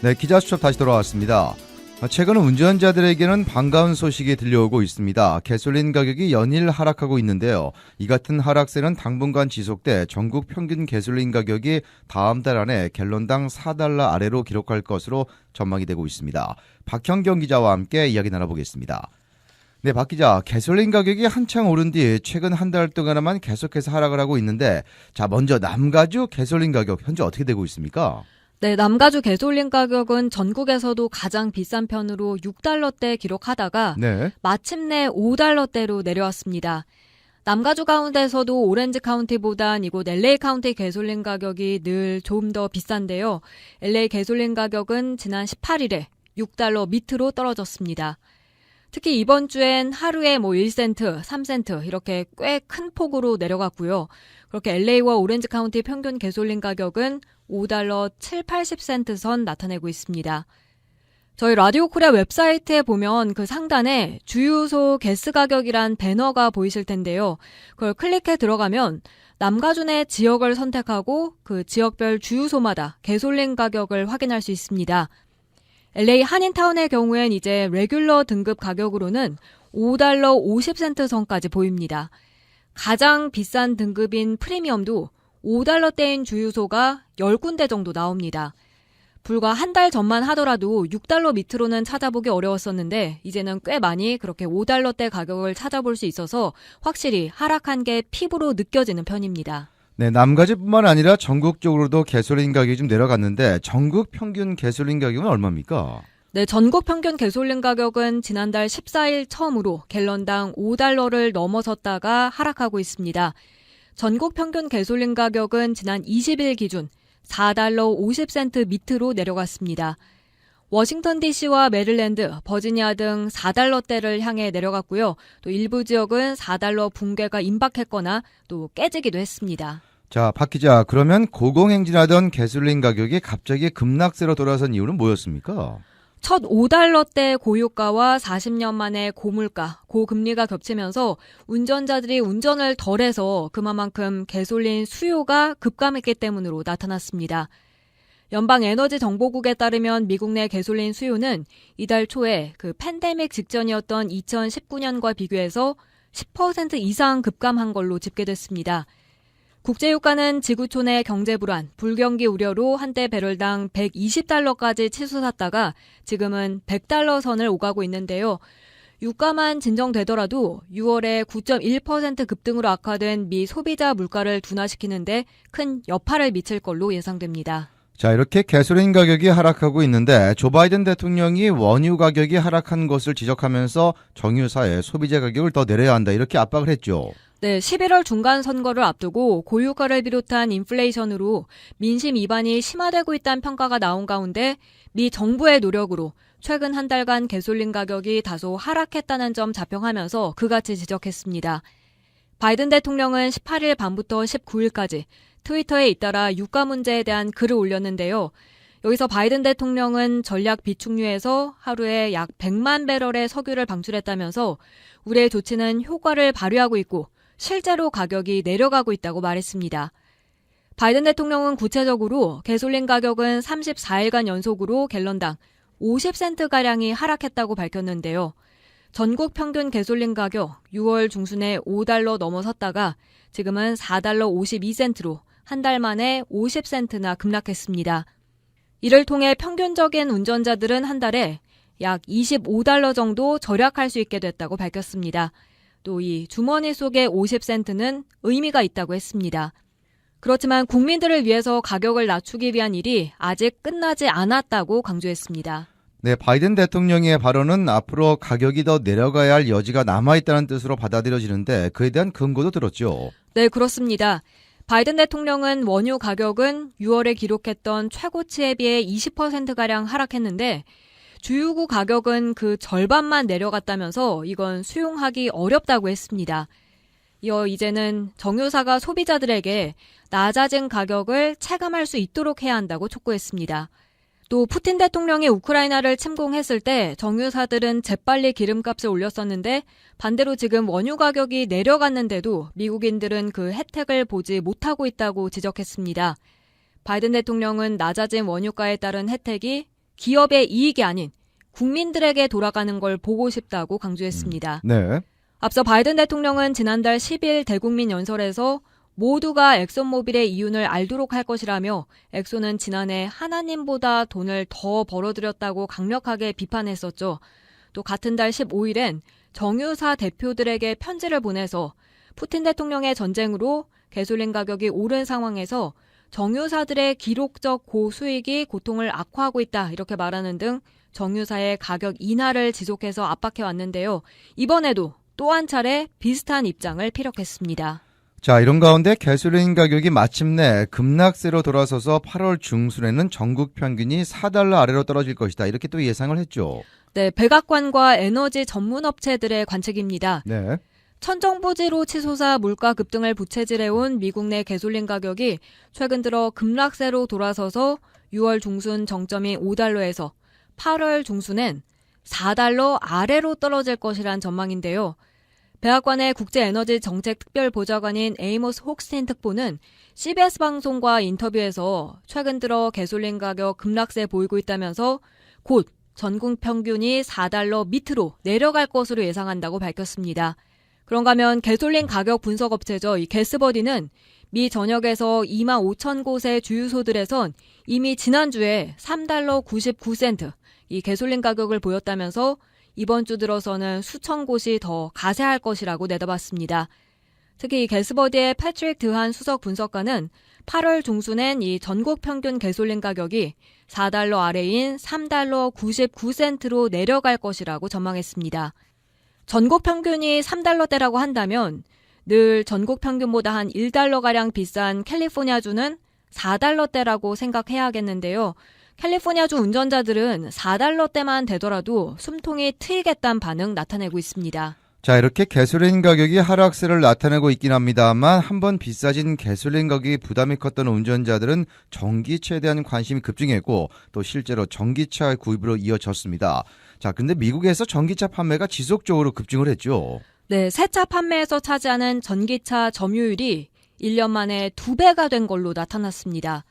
네, 기자수첩 다시 돌아왔습니다. 최근 운전자들에게는 반가운 소식이 들려오고 있습니다. 가솔린 가격이 연일 하락하고 있는데요. 이 같은 하락세는 당분간 지속돼 전국 평균 가솔린 가격이 다음 달 안에 갤런당 4달러 아래로 기록할 것으로 전망이 되고 있습니다. 박현경 기자와 함께 이야기 나눠보겠습니다. 네, 박 기자, 가솔린 가격이 한창 오른 뒤 최근 한 달 동안만 계속해서 하락을 하고 있는데, 자, 먼저 남가주 가솔린 가격 현재 어떻게 되고 있습니까? 네, 남가주 가솔린 가격은 전국에서도 가장 비싼 편으로 6달러대 기록하다가 네. 마침내 5달러대로 내려왔습니다. 남가주 가운데서도 오렌지 카운티보단 이곳 LA 카운티 가솔린 가격이 늘 좀 더 비싼데요. LA 가솔린 가격은 지난 18일에 6달러 밑으로 떨어졌습니다. 특히 이번 주엔 하루에 1센트, 3센트 이렇게 꽤 큰 폭으로 내려갔고요. 그렇게 LA와 오렌지 카운티 평균 가솔린 가격은 5달러 7, 80센트 선 나타내고 있습니다. 저희 라디오 코리아 웹사이트에 보면 그 상단에 주유소 가스 가격이란 배너가 보이실 텐데요. 그걸 클릭해 들어가면 남가주 내 지역을 선택하고 그 지역별 주유소마다 가솔린 가격을 확인할 수 있습니다. LA 한인타운의 경우엔 이제 레귤러 등급 가격으로는 5달러 50센트 선까지 보입니다. 가장 비싼 등급인 프리미엄도 5달러대인 주유소가 10군데 정도 나옵니다. 불과 한 달 전만 하더라도 6달러 밑으로는 찾아보기 어려웠었는데 이제는 꽤 많이 그렇게 5달러대 가격을 찾아볼 수 있어서 확실히 하락한 게 피부로 느껴지는 편입니다. 네, 남가주뿐만 아니라 전국적으로도 가솔린 가격이 좀 내려갔는데 전국 평균 가솔린 가격은 얼마입니까? 네, 전국 평균 가솔린 가격은 지난달 14일 처음으로 갤런당 5달러를 넘어섰다가 하락하고 있습니다. 전국 평균 가솔린 가격은 지난 20일 기준 4달러 50센트 밑으로 내려갔습니다. 워싱턴 DC와 메릴랜드, 버지니아 등 4달러대를 향해 내려갔고요. 또 일부 지역은 4달러 붕괴가 임박했거나 또 깨지기도 했습니다. 자, 박 기자, 그러면 고공행진하던 가솔린 가격이 갑자기 급락세로 돌아선 이유는 뭐였습니까? 첫 5달러대 고유가와 40년 만에 고물가, 고금리가 겹치면서 운전자들이 운전을 덜해서 그만큼 가솔린 수요가 급감했기 때문으로 나타났습니다. 연방에너지정보국에 따르면 미국 내 가솔린 수요는 이달 초에 그 팬데믹 직전이었던 2019년과 비교해서 10% 이상 급감한 걸로 집계됐습니다. 국제유가는 지구촌 내 경제불안, 불경기 우려로 한때 배럴당 120달러까지 치솟았다가 지금은 100달러 선을 오가고 있는데요. 유가만 진정되더라도 6월에 9.1% 급등으로 악화된 미 소비자 물가를 둔화시키는데 큰 여파를 미칠 걸로 예상됩니다. 자, 이렇게 가솔린 가격이 하락하고 있는데 조 바이든 대통령이 원유 가격이 하락한 것을 지적하면서 정유사의 소비자 가격을 더 내려야 한다 이렇게 압박을 했죠. 네, 11월 중간 선거를 앞두고 고유가를 비롯한 인플레이션으로 민심 이반이 심화되고 있다는 평가가 나온 가운데 미 정부의 노력으로 최근 한 달간 가솔린 가격이 다소 하락했다는 점 자평하면서 그같이 지적했습니다. 바이든 대통령은 18일 밤부터 19일까지 트위터에 잇따라 유가 문제에 대한 글을 올렸는데요. 여기서 바이든 대통령은 전략 비축유에서 하루에 약 100만 배럴의 석유를 방출했다면서 우리의 조치는 효과를 발휘하고 있고 실제로 가격이 내려가고 있다고 말했습니다. 바이든 대통령은 구체적으로 가솔린 가격은 34일간 연속으로 갤런당 50센트가량이 하락했다고 밝혔는데요. 전국 평균 가솔린 가격 6월 중순에 5달러 넘어섰다가 지금은 4달러 52센트로 한 달 만에 50센트나 급락했습니다. 이를 통해 평균적인 운전자들은 한 달에 약 25달러 정도 절약할 수 있게 됐다고 밝혔습니다. 또 이 주머니 속의 50센트는 의미가 있다고 했습니다. 그렇지만 국민들을 위해서 가격을 낮추기 위한 일이 아직 끝나지 않았다고 강조했습니다. 네, 바이든 대통령의 발언은 앞으로 가격이 더 내려가야 할 여지가 남아있다는 뜻으로 받아들여지는데 그에 대한 근거도 들었죠. 네, 그렇습니다. 바이든 대통령은 원유 가격은 6월에 기록했던 최고치에 비해 20%가량 하락했는데 주유구 가격은 그 절반만 내려갔다면서 이건 수용하기 어렵다고 했습니다. 이어 이제는 정유사가 소비자들에게 낮아진 가격을 체감할 수 있도록 해야 한다고 촉구했습니다. 또 푸틴 대통령이 우크라이나를 침공했을 때 정유사들은 재빨리 기름값을 올렸었는데 반대로 지금 원유 가격이 내려갔는데도 미국인들은 그 혜택을 보지 못하고 있다고 지적했습니다. 바이든 대통령은 낮아진 원유가에 따른 혜택이 기업의 이익이 아닌 국민들에게 돌아가는 걸 보고 싶다고 강조했습니다. 네. 앞서 바이든 대통령은 지난달 10일 대국민 연설에서 모두가 엑손모빌의 이윤을 알도록 할 것이라며 엑손은 지난해 하나님보다 돈을 더 벌어들였다고 강력하게 비판했었죠. 또 같은 달 15일엔 정유사 대표들에게 편지를 보내서 푸틴 대통령의 전쟁으로 가솔린 가격이 오른 상황에서 정유사들의 기록적 고수익이 고통을 악화하고 있다 이렇게 말하는 등 정유사의 가격 인하를 지속해서 압박해 왔는데요. 이번에도 또 한 차례 비슷한 입장을 피력했습니다. 자, 이런 가운데 가솔린 가격이 마침내 급락세로 돌아서서 8월 중순에는 전국 평균이 4달러 아래로 떨어질 것이다. 이렇게 또 예상을 했죠. 네, 백악관과 에너지 전문 업체들의 관측입니다. 네. 천정부지로 치솟아 물가 급등을 부채질해온 미국 내 가솔린 가격이 최근 들어 급락세로 돌아서서 6월 중순 정점인 5달러에서 8월 중순엔 4달러 아래로 떨어질 것이란 전망인데요. 백악관의 국제에너지정책특별보좌관인 에이모스 혹스틴 특보는 CBS 방송과 인터뷰에서 최근 들어 가솔린 가격 급락세 보이고 있다면서 곧 전국 평균이 4달러 밑으로 내려갈 것으로 예상한다고 밝혔습니다. 그런가 하면 가솔린 가격 분석 업체죠. 이 게스버디는 미 전역에서 2만 5천 곳의 주유소들에선 이미 지난주에 3달러 99센트 이 가솔린 가격을 보였다면서 이번 주 들어서는 수천 곳이 더 가세할 것이라고 내다봤습니다. 특히 이 게스버디의 패트릭 드한 수석 분석가는 8월 중순엔 이 전국 평균 가솔린 가격이 4달러 아래인 3달러 99센트로 내려갈 것이라고 전망했습니다. 전국 평균이 3달러대라고 한다면 늘 전국 평균보다 한 1달러가량 비싼 캘리포니아주는 4달러대라고 생각해야겠는데요. 캘리포니아주 운전자들은 4달러대만 되더라도 숨통이 트이겠다는 반응 나타내고 있습니다. 자, 이렇게 가솔린 가격이 하락세를 나타내고 있긴 합니다만 한번 비싸진 가솔린 가격이 부담이 컸던 운전자들은 전기차에 대한 관심이 급증했고 또 실제로 전기차 구입으로 이어졌습니다. 자, 근데 미국에서 전기차 판매가 지속적으로 급증을 했죠. 네, 새 차 판매에서 차지하는 전기차 점유율이 1년 만에 2배가 된 걸로 나타났습니다.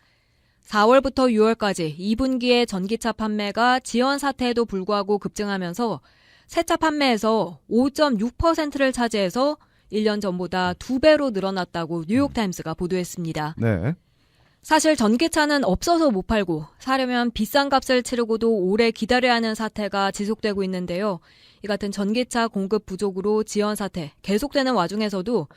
4월부터 6월까지 2분기의 전기차 판매가 지연 사태에도 불구하고 급증하면서 새차 판매에서 5.6%를 차지해서 1년 전보다 2배로 늘어났다고 뉴욕타임스가 보도했습니다. 네. 사실 전기차는 없어서 못 팔고 사려면 비싼 값을 치르고도 오래 기다려야 하는 사태가 지속되고 있는데요. 이 같은 전기차 공급 부족으로 지연 사태 계속되는 와중에서도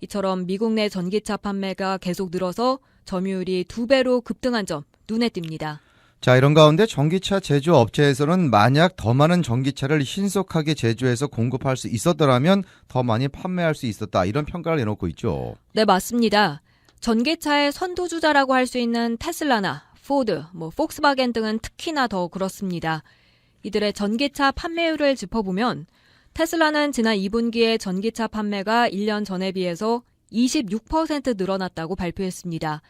이처럼 미국 내 전기차 판매가 계속 늘어서 점유율이 2배로 급등한 점 눈에 띕니다. 자, 이런 가운데 전기차 제조업체에서는 만약 더 많은 전기차를 신속하게 제조해서 공급할 수 있었더라면 더 많이 판매할 수 있었다. 이런 평가를 내놓고 있죠. 네, 맞습니다. 전기차의 선두주자라고 할 수 있는 테슬라나 포드, 폭스바겐 등은 특히나 더 그렇습니다. 이들의 전기차 판매율을 짚어보면 테슬라는 지난 2분기에 전기차 판매가 1년 전에 비해서 26% 늘어났다고 발표했습니다.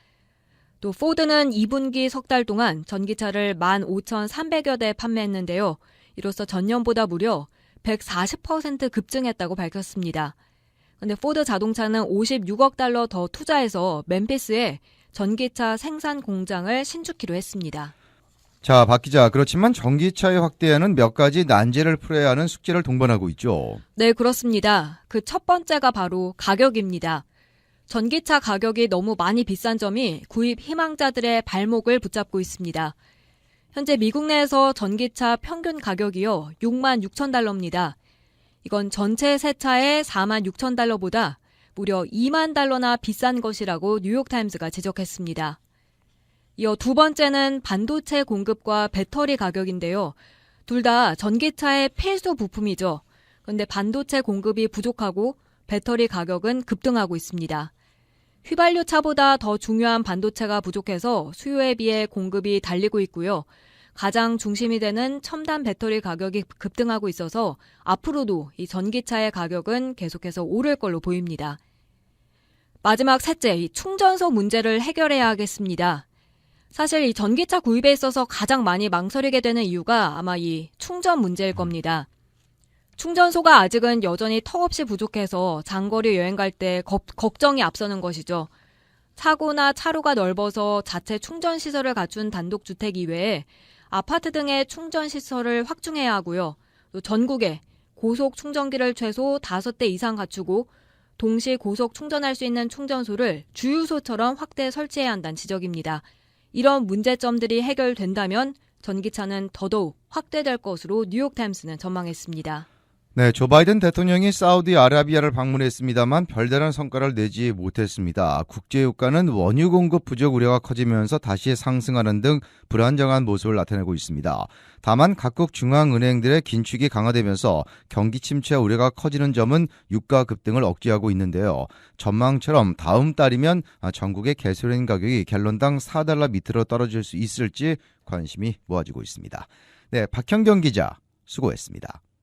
또 포드는 2분기 석 달 동안 전기차를 15,300여 대 판매했는데요. 이로써 전년보다 무려 140% 급증했다고 밝혔습니다. 그런데 포드 자동차는 56억 달러 더 투자해서 멤피스에 전기차 생산 공장을 신축키로 했습니다. 자, 박 기자, 그렇지만 전기차의 확대에는 몇 가지 난제를 풀어야 하는 숙제를 동반하고 있죠. 네, 그렇습니다. 그 첫 번째가 바로 가격입니다. 전기차 가격이 너무 많이 비싼 점이 구입 희망자들의 발목을 붙잡고 있습니다. 현재 미국 내에서 전기차 평균 가격이요 6만 6천 달러입니다. 이건 전체 새 차의 4만 6천 달러보다 무려 2만 달러나 비싼 것이라고 뉴욕타임스가 지적했습니다. 이어 두 번째는 반도체 공급과 배터리 가격인데요. 둘 다 전기차의 필수 부품이죠. 그런데 반도체 공급이 부족하고 배터리 가격은 급등하고 있습니다. 휘발유 차보다 더 중요한 반도체가 부족해서 수요에 비해 공급이 달리고 있고요. 가장 중심이 되는 첨단 배터리 가격이 급등하고 있어서 앞으로도 이 전기차의 가격은 계속해서 오를 걸로 보입니다. 마지막 셋째, 이 충전소 문제를 해결해야 하겠습니다. 사실 이 전기차 구입에 있어서 가장 많이 망설이게 되는 이유가 아마 이 충전 문제일 겁니다. 충전소가 아직은 여전히 턱없이 부족해서 장거리 여행 갈 때 걱정이 앞서는 것이죠. 차고나 차로가 넓어서 자체 충전 시설을 갖춘 단독주택 이외에 아파트 등의 충전 시설을 확충해야 하고요. 또 전국에 고속 충전기를 최소 5대 이상 갖추고 동시 고속 충전할 수 있는 충전소를 주유소처럼 확대 설치해야 한다는 지적입니다. 이런 문제점들이 해결된다면 전기차는 더더욱 확대될 것으로 뉴욕타임스는 전망했습니다. 네, 조 바이든 대통령이 사우디아라비아를 방문했습니다만 별다른 성과를 내지 못했습니다. 국제유가는 원유 공급 부족 우려가 커지면서 다시 상승하는 등 불안정한 모습을 나타내고 있습니다. 다만 각국 중앙은행들의 긴축이 강화되면서 경기 침체 우려가 커지는 점은 유가 급등을 억제하고 있는데요. 전망처럼 다음 달이면 전국의 가솔린 가격이 갤런당 4달러 밑으로 떨어질 수 있을지 관심이 모아지고 있습니다. 네, 박형경 기자 수고했습니다.